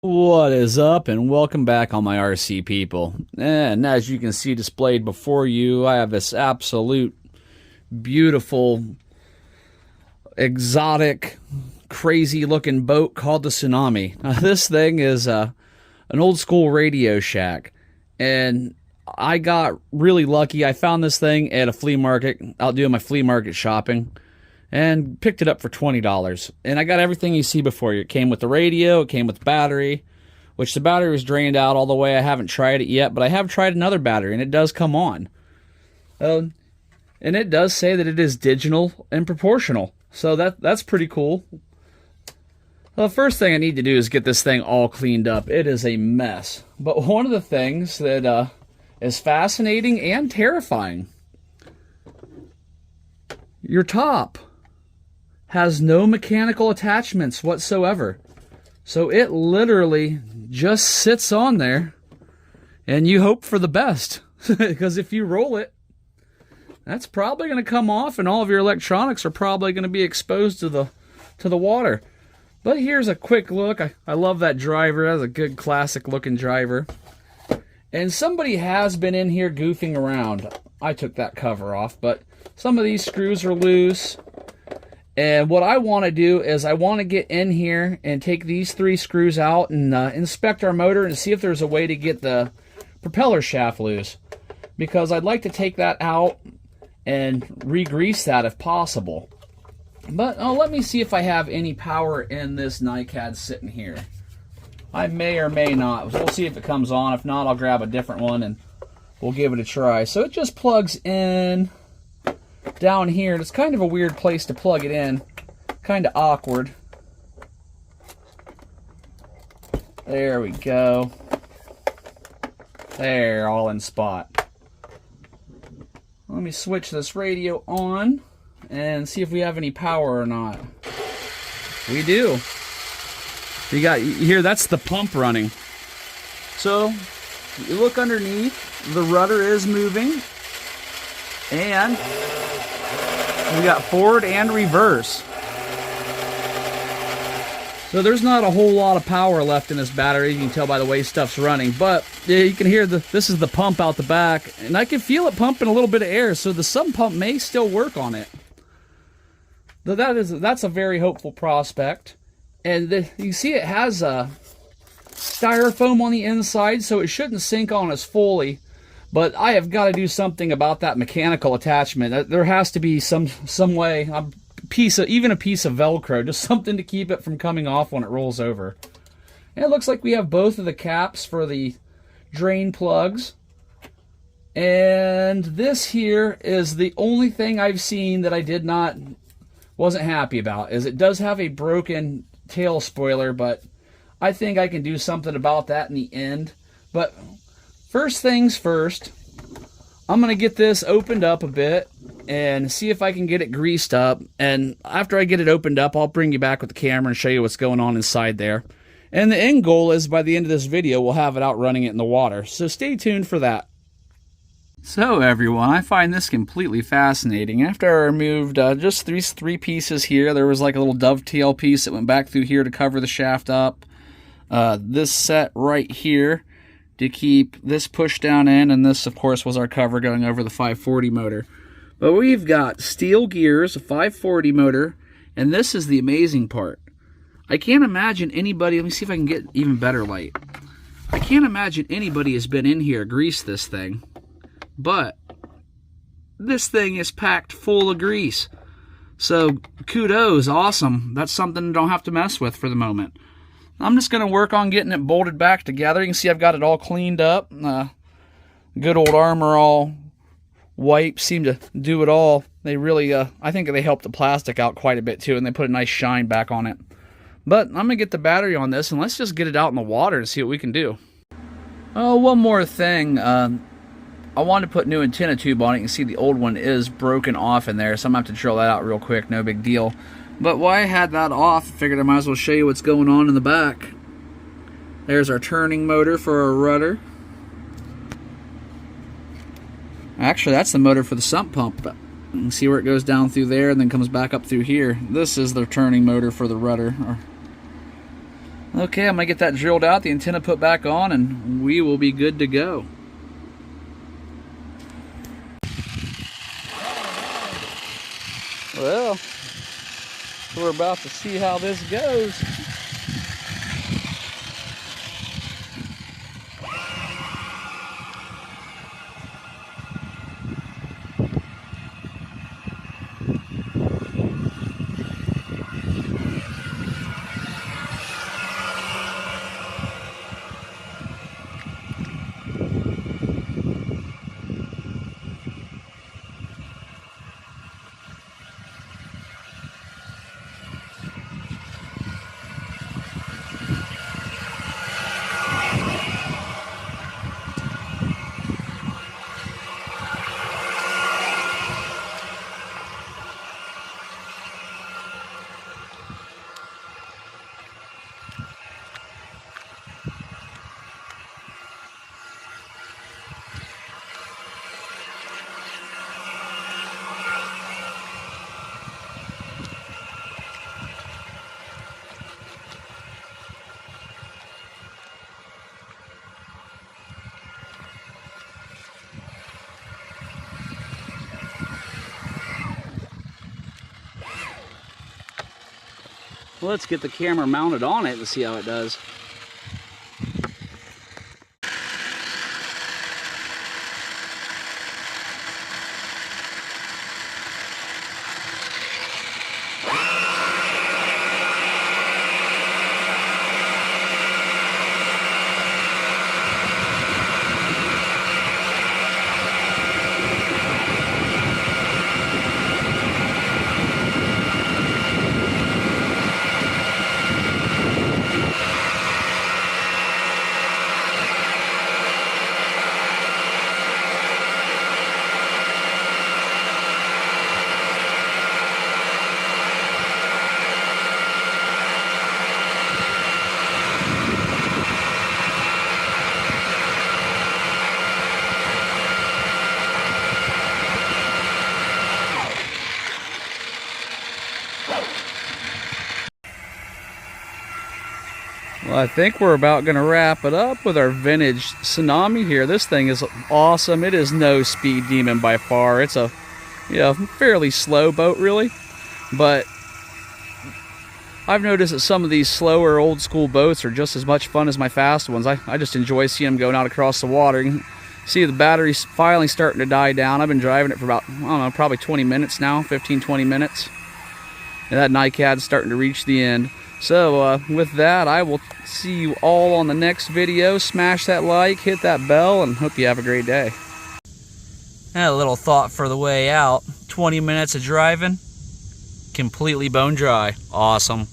What is up, and welcome back, all my RC people. And as you can see displayed before you, I have this absolute beautiful, exotic, crazy looking boat called the Tsunami. Now, this thing is an old school Radio Shack, and I got really lucky. I found this thing at a flea market, out doing my flea market shopping, and picked it up for $20. And I got everything you see before you. It came with the radio, it came with the battery, which the battery was drained out all the way. I haven't tried it yet, but I have tried another battery, and it does come on. And it does say that it is digital and proportional, so that's pretty cool. Well, the first thing I need to do is get this thing all cleaned up. It is a mess. But one of the things that is fascinating and terrifying, your top has no mechanical attachments whatsoever. So it literally just sits on there, and you hope for the best. Because if you roll it, that's probably going to come off, and all of your electronics are probably going to be exposed to the water. But here's a quick look. I love that driver. That's a good classic looking driver. And somebody has been in here goofing around. I took that cover off, but some of these screws are loose. And what I want to do is I want to get in here and take these 3 screws out and inspect our motor and see if there's a way to get the propeller shaft loose. Because I'd like to take that out and re-grease that if possible. But let me see if I have any power in this NiCad sitting here. I may or may not. We'll see if it comes on. If not, I'll grab a different one and we'll give it a try. So it just plugs in down here. It's kind of a weird place to plug it in. Kind of awkward. There we go. There, all in spot. Let me switch this radio on and see if we have any power or not. We do. You here, that's the pump running. So, you look underneath, the rudder is moving, and we got forward and reverse. So there's not a whole lot of power left in this battery. You can tell by the way stuff's running. But yeah, you can hear this is the pump out the back. And I can feel it pumping a little bit of air. So the sump pump may still work on it. That's a very hopeful prospect. And you see it has a styrofoam on the inside. So it shouldn't sink on us fully. But I have got to do something about that mechanical attachment. There has to be some way, even a piece of Velcro, just something to keep it from coming off when it rolls over. And it looks like we have both of the caps for the drain plugs. And this here is the only thing I've seen that I wasn't happy about, is it does have a broken tail spoiler, but I think I can do something about that in the end. But first things first, I'm going to get this opened up a bit and see if I can get it greased up. And after I get it opened up, I'll bring you back with the camera and show you what's going on inside there. And the end goal is by the end of this video, we'll have it out running it in the water. So stay tuned for that. So everyone, I find this completely fascinating. After I removed just these 3 pieces here, there was like a little dovetail piece that went back through here to cover the shaft up. This set right here to keep this push down in, and this of course was our cover going over the 540 motor. But we've got steel gears, a 540 motor, and this is the amazing part. I can't imagine anybody, let me see if I can get even better light. I can't imagine anybody has been in here, greased this thing, but this thing is packed full of grease. So kudos, awesome. That's something I don't have to mess with for the moment. I'm just going to work on getting it bolted back together. You can see I've got it all cleaned up. Good old Armor All wipes seem to do it all. They really, I think they helped the plastic out quite a bit too, and they put a nice shine back on it. But I'm going to get the battery on this, and let's just get it out in the water and see what we can do. Oh, one more thing. I wanted to put new antenna tube on it. You can see the old one is broken off in there, so I'm going to have to drill that out real quick. No big deal. But while I had that off, I figured I might as well show you what's going on in the back. There's our turning motor for our rudder. Actually, that's the motor for the sump pump. You can see where it goes down through there and then comes back up through here. This is the turning motor for the rudder. Okay, I'm gonna get that drilled out, the antenna put back on, and we will be good to go. Well, we're about to see how this goes. Let's get the camera mounted on it and see how it does. Well, I think we're about going to wrap it up with our vintage Tsunami here. This thing is awesome. It is no speed demon by far. It's a fairly slow boat, really. But I've noticed that some of these slower old school boats are just as much fun as my fast ones. I just enjoy seeing them going out across the water. You can see the battery's finally starting to die down. I've been driving it for about, I don't know, probably 20 minutes now, 15, 20 minutes. And that NiCad's starting to reach the end. So with that, I will see you all on the next video. Smash that like, hit that bell, and hope you have a great day. And a little thought for the way out. 20 minutes of driving, completely bone dry. Awesome.